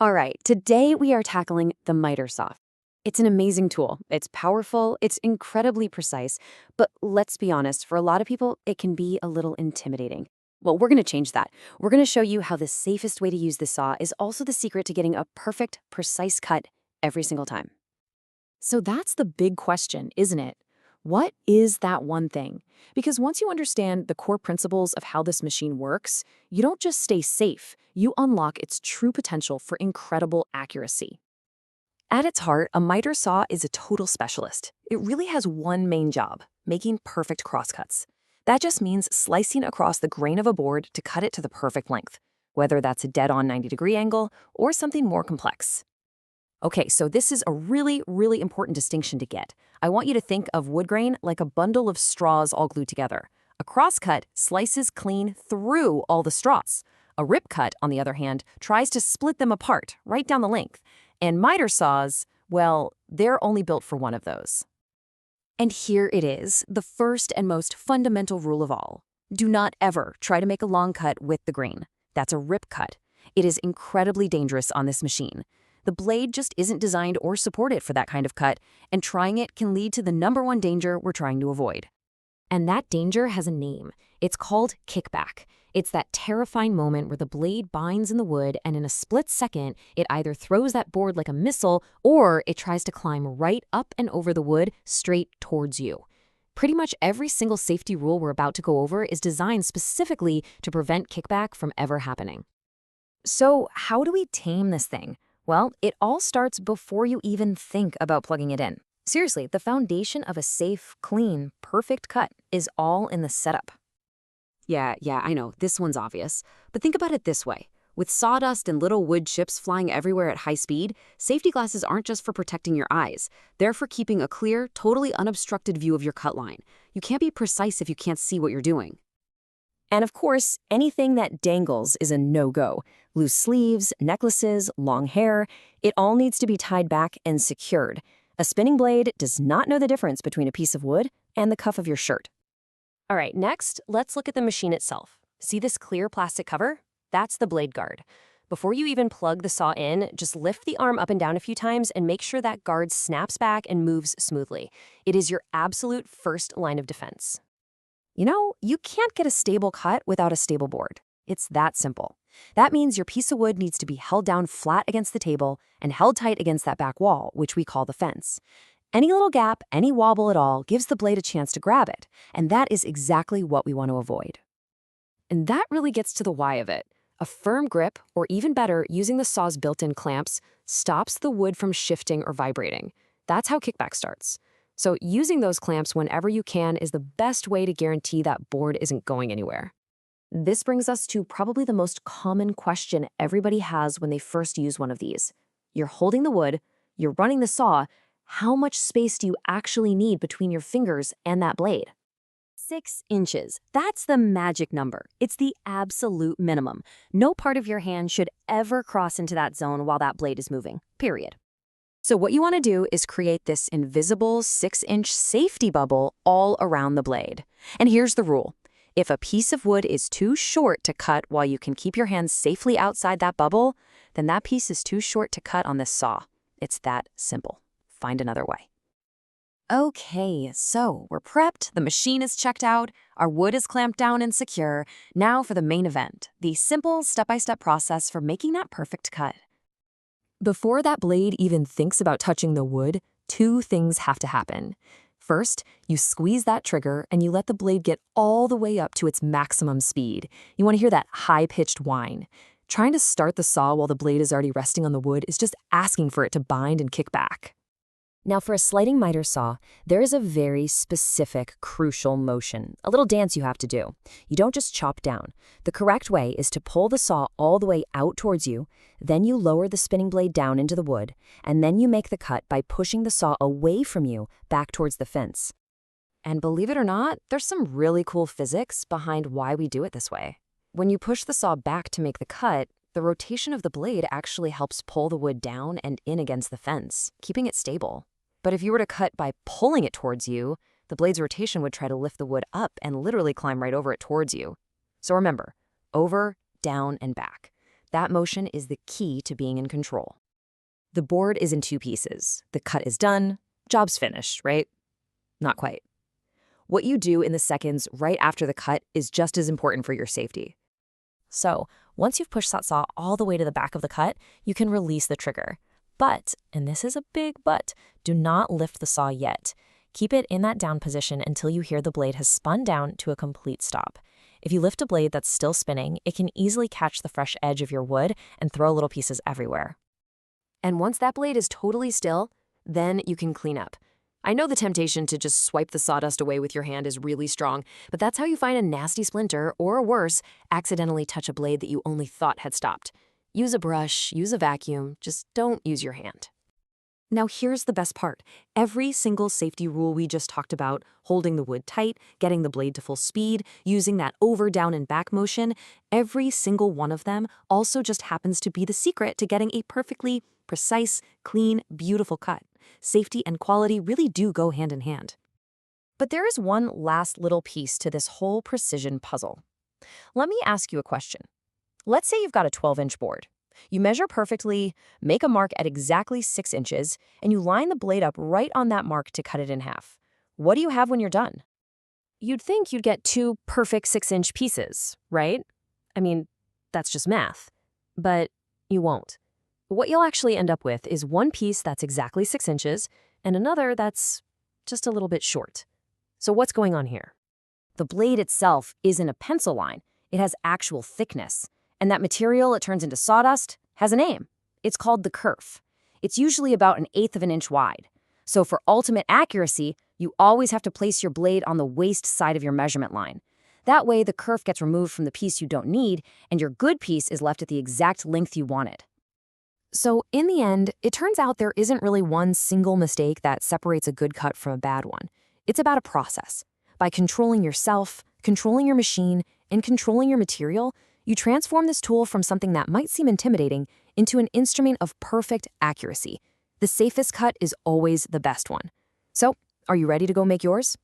All right, today we are tackling the miter saw. It's an amazing tool. It's powerful, it's incredibly precise, but let's be honest, for a lot of people, it can be a little intimidating. Well, we're going to change that. We're going to show you how the safest way to use this saw is also the secret to getting a perfect, precise cut every single time. So that's the big question, isn't it? What is that one thing? Because once you understand the core principles of how this machine works, you don't just stay safe, you unlock its true potential for incredible accuracy. At its heart, a miter saw is a total specialist. It really has one main job, making perfect crosscuts. That just means slicing across the grain of a board to cut it to the perfect length, whether that's a dead-on 90-degree angle or something more complex. Okay, so this is a really important distinction to get. I want you to think of wood grain like a bundle of straws all glued together. A crosscut slices clean through all the straws. A rip cut, on the other hand, tries to split them apart right down the length. And miter saws, well, they're only built for one of those. And here it is, the first and most fundamental rule of all. Do not ever try to make a long cut with the grain. That's a rip cut. It is incredibly dangerous on this machine. The blade just isn't designed or supported for that kind of cut, and trying it can lead to the #1 danger we're trying to avoid. And that danger has a name. It's called kickback. It's that terrifying moment where the blade binds in the wood and in a split second, it either throws that board like a missile or it tries to climb right up and over the wood straight towards you. Pretty much every single safety rule we're about to go over is designed specifically to prevent kickback from ever happening. So how do we tame this thing? Well, it all starts before you even think about plugging it in. Seriously, the foundation of a safe, clean, perfect cut is all in the setup. Yeah, I know, this one's obvious. But think about it this way. With sawdust and little wood chips flying everywhere at high speed, safety glasses aren't just for protecting your eyes. They're for keeping a clear, totally unobstructed view of your cut line. You can't be precise if you can't see what you're doing. And of course, anything that dangles is a no-go. Loose sleeves, necklaces, long hair, it all needs to be tied back and secured. A spinning blade does not know the difference between a piece of wood and the cuff of your shirt. All right, next, let's look at the machine itself. See this clear plastic cover? That's the blade guard. Before you even plug the saw in, just lift the arm up and down a few times and make sure that guard snaps back and moves smoothly. It is your absolute first line of defense. You know, you can't get a stable cut without a stable board. It's that simple. That means your piece of wood needs to be held down flat against the table and held tight against that back wall, which we call the fence. Any little gap, any wobble at all gives the blade a chance to grab it, and that is exactly what we want to avoid. And that really gets to the why of it. A firm grip, or even better, using the saw's built-in clamps, stops the wood from shifting or vibrating. That's how kickback starts. So using those clamps whenever you can is the best way to guarantee that board isn't going anywhere. This brings us to probably the most common question everybody has when they first use one of these. You're holding the wood, you're running the saw, how much space do you actually need between your fingers and that blade? 6 inches. That's the magic number. It's the absolute minimum. No part of your hand should ever cross into that zone while that blade is moving, period. So what you want to do is create this invisible 6-inch safety bubble all around the blade. And here's the rule. If a piece of wood is too short to cut while you can keep your hands safely outside that bubble, then that piece is too short to cut on this saw. It's that simple. Find another way. Okay, so we're prepped, the machine is checked out, our wood is clamped down and secure. Now for the main event, the simple step-by-step process for making that perfect cut. Before that blade even thinks about touching the wood, 2 things have to happen. First, you squeeze that trigger and you let the blade get all the way up to its maximum speed. You want to hear that high-pitched whine. Trying to start the saw while the blade is already resting on the wood is just asking for it to bind and kick back. Now for a sliding miter saw, there is a very specific, crucial motion, a little dance you have to do. You don't just chop down. The correct way is to pull the saw all the way out towards you, then you lower the spinning blade down into the wood, and then you make the cut by pushing the saw away from you back towards the fence. And believe it or not, there's some really cool physics behind why we do it this way. When you push the saw back to make the cut, the rotation of the blade actually helps pull the wood down and in against the fence, keeping it stable. But if you were to cut by pulling it towards you, the blade's rotation would try to lift the wood up and literally climb right over it towards you. So remember, over, down, and back. That motion is the key to being in control. The board is in two pieces. The cut is done, job's finished, right? Not quite. What you do in the seconds right after the cut is just as important for your safety. So, once you've pushed that saw all the way to the back of the cut, you can release the trigger. But, and this is a big but, do not lift the saw yet. Keep it in that down position until you hear the blade has spun down to a complete stop. If you lift a blade that's still spinning, it can easily catch the fresh edge of your wood and throw little pieces everywhere. And once that blade is totally still, then you can clean up. I know the temptation to just swipe the sawdust away with your hand is really strong, but that's how you find a nasty splinter, or worse, accidentally touch a blade that you only thought had stopped. Use a brush, use a vacuum, just don't use your hand. Now here's the best part. Every single safety rule we just talked about, holding the wood tight, getting the blade to full speed, using that over, down, and back motion, every single one of them also just happens to be the secret to getting a perfectly precise, clean, beautiful cut. Safety and quality really do go hand in hand. But there is one last little piece to this whole precision puzzle. Let me ask you a question. Let's say you've got a 12-inch board. You measure perfectly, make a mark at exactly 6 inches, and you line the blade up right on that mark to cut it in half. What do you have when you're done? You'd think you'd get 2 perfect 6-inch pieces, right? I mean, that's just math. But you won't. What you'll actually end up with is one piece that's exactly 6 inches and another that's just a little bit short. So what's going on here? The blade itself isn't a pencil line. It has actual thickness. And that material it turns into sawdust has a name. It's called the kerf. It's usually about 1/8 of an inch wide. So for ultimate accuracy, you always have to place your blade on the waist side of your measurement line. That way, the kerf gets removed from the piece you don't need, and your good piece is left at the exact length you wanted. So in the end, it turns out there isn't really one single mistake that separates a good cut from a bad one. It's about a process. By controlling yourself, controlling your machine, and controlling your material, you transform this tool from something that might seem intimidating into an instrument of perfect accuracy. The safest cut is always the best one. So, are you ready to go make yours?